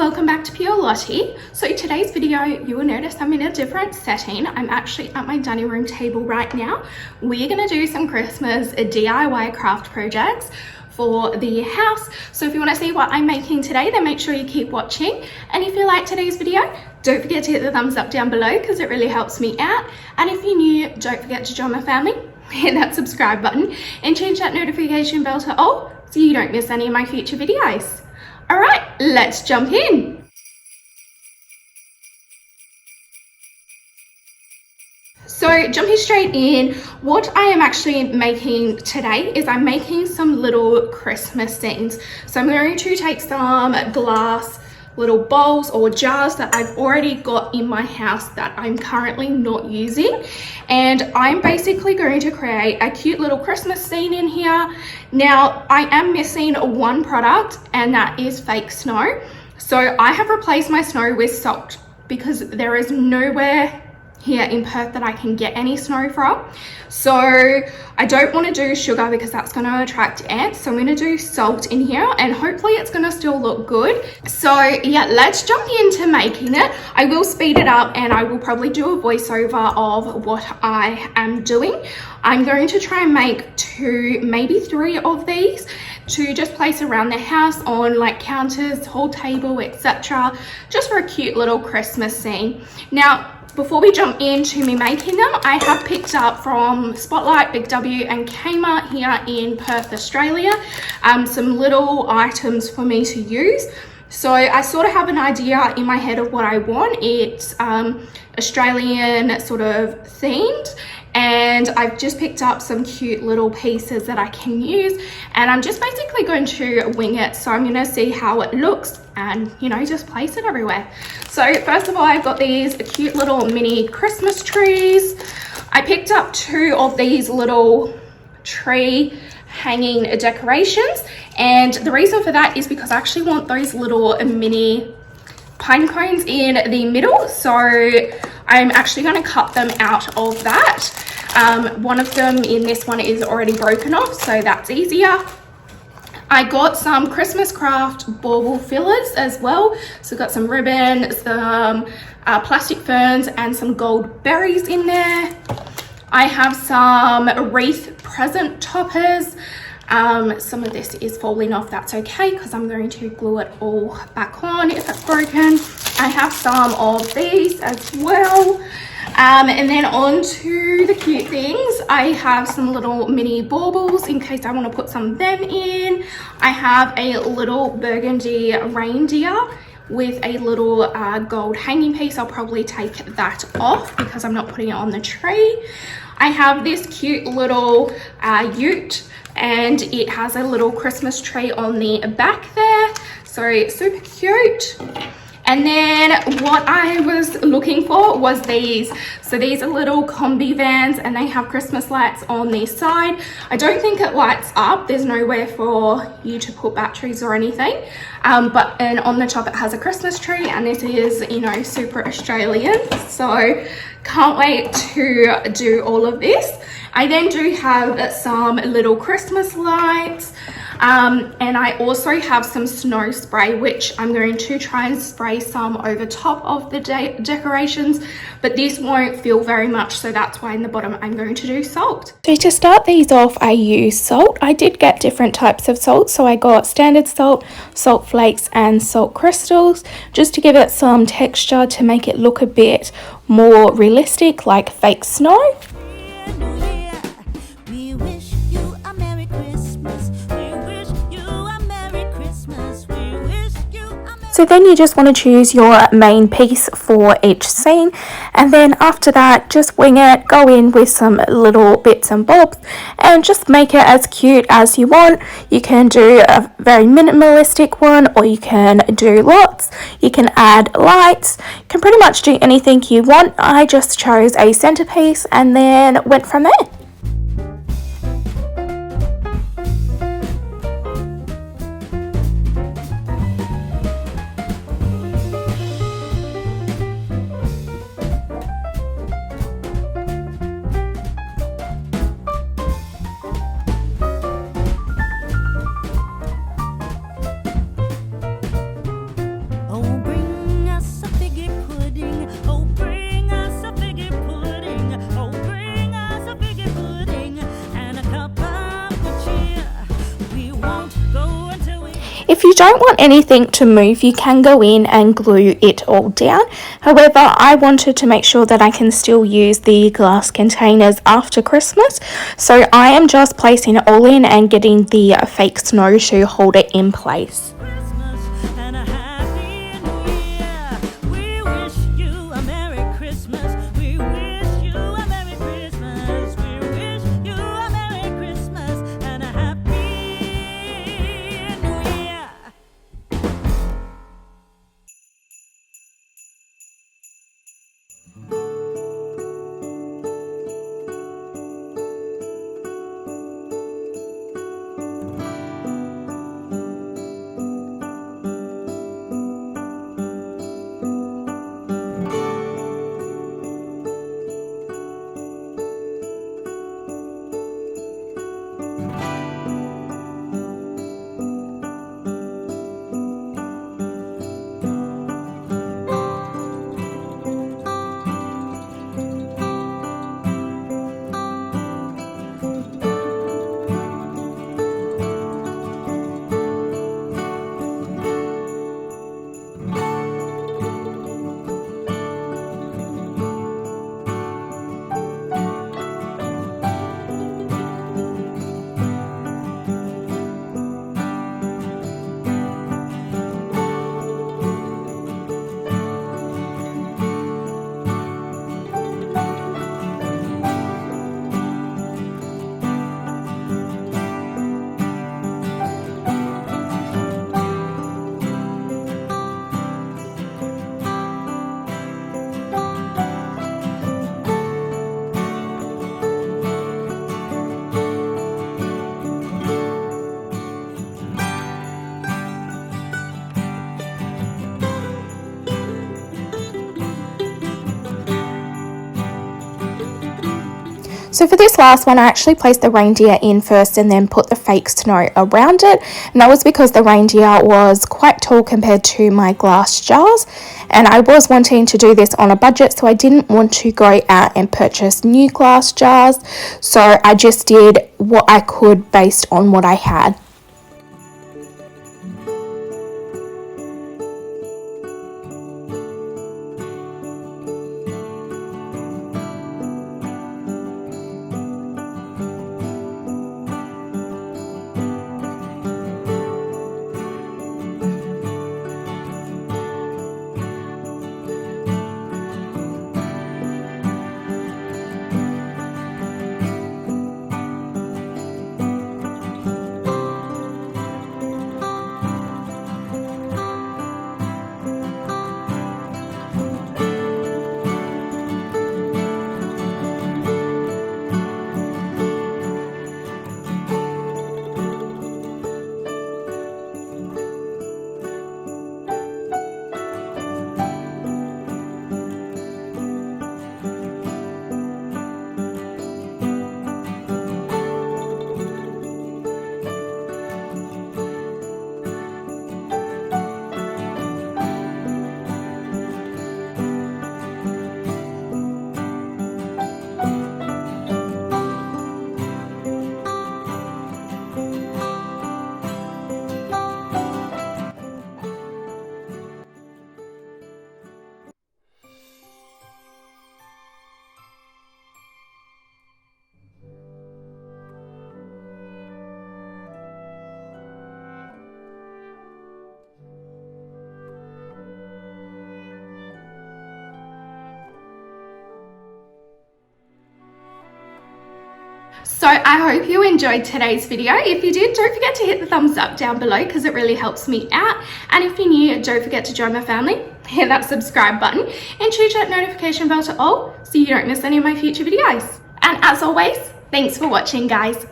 welcome back to Pure Lottie. So today's video, you will notice I'm in a different setting. I'm actually at my dining room table right now. We're gonna do some Christmas DIY craft projects for the house. So if you wanna see what I'm making today, then make sure you keep watching. And if you like today's video, don't forget to hit the thumbs up down below because it really helps me out. And if you're new, don't forget to join my family, hit that subscribe button and change that notification bell to all so you don't miss any of my future videos. All right, let's jump in. So jumping straight in, what I am actually making today is I'm making some little Christmas scenes. So I'm going to take some glass little bowls or jars that I've already got in my house that I'm currently not using, and I'm basically going to create a cute little Christmas scene in here. Now I am missing one product, and that is fake snow. So I have replaced my snow with salt because there is nowhere here in Perth that I can get any snow from. So I don't want to do sugar because that's going to attract ants. So I'm going to do salt in here and hopefully it's going to still look good. So yeah, let's jump into making it. I will speed it up and I will probably do a voiceover of what I am doing. I'm going to try and make 2, maybe 3 of these to just place around the house on like counters, whole table, etc. Just for a cute little Christmas scene. Now, before we jump into me making them, I have picked up from Spotlight, Big W and Kmart here in Perth, Australia, some little items for me to use. So I sort of have an idea in my head of what I want. It's Australian sort of themed, and I've just picked up some cute little pieces that I can use, and I'm just basically going to wing it. So I'm going to see how it looks and, you know, just place it everywhere. So first of all, I've got these cute little mini Christmas trees. I picked up 2 of these little tree hanging decorations, and the reason for that is because I actually want those little mini pine cones in the middle. So I'm actually going to cut them out of that. One of them in this one is already broken off, so that's easier. I got some Christmas craft bauble fillers as well. So got some ribbon, some plastic ferns and some gold berries in there. I have some wreath present toppers. Some of this is falling off, that's okay because I'm going to glue it all back on if it's broken. I have some of these as well. And then on to the cute things. I have some little mini baubles in case I want to put some of them in. I have a little burgundy reindeer with a little gold hanging piece. I'll probably take that off because I'm not putting it on the tree. I have this cute little ute, and it has a little Christmas tree on the back there. So super cute. And then what I was looking for was these. So these are little combi vans and they have Christmas lights on the side. I don't think it lights up. There's nowhere for you to put batteries or anything. And on the top it has a Christmas tree, and this is, you know, super Australian. So can't wait to do all of this. I then do have some little Christmas lights. And I also have some snow spray, which I'm going to try and spray some over top of the decorations, but this won't feel very much, so that's why in the bottom I'm going to do salt. So to start these off, I use salt. I did get different types of salt, so I got standard salt, salt flakes and salt crystals, just to give it some texture to make it look a bit more realistic, like fake snow. So then you just want to choose your main piece for each scene, and then after that just wing it, go in with some little bits and bobs and just make it as cute as you want. You can do a very minimalistic one or you can do lots. You can add lights, you can pretty much do anything you want. I just chose a centerpiece and then went from there. Oh don't want anything to move, you can go in and glue it all down. However, I wanted to make sure that I can still use the glass containers after Christmas, so I am just placing it all in and getting the fake snow to hold it in place. So for this last one, I actually placed the reindeer in first and then put the fake snow around it. And that was because the reindeer was quite tall compared to my glass jars. And I was wanting to do this on a budget, so I didn't want to go out and purchase new glass jars. So I just did what I could based on what I had. So I hope you enjoyed today's video. If you did, don't forget to hit the thumbs up down below because it really helps me out. And if you're new, don't forget to join my family. Hit that subscribe button and choose that notification bell to all so you don't miss any of my future videos. And as always, thanks for watching, guys.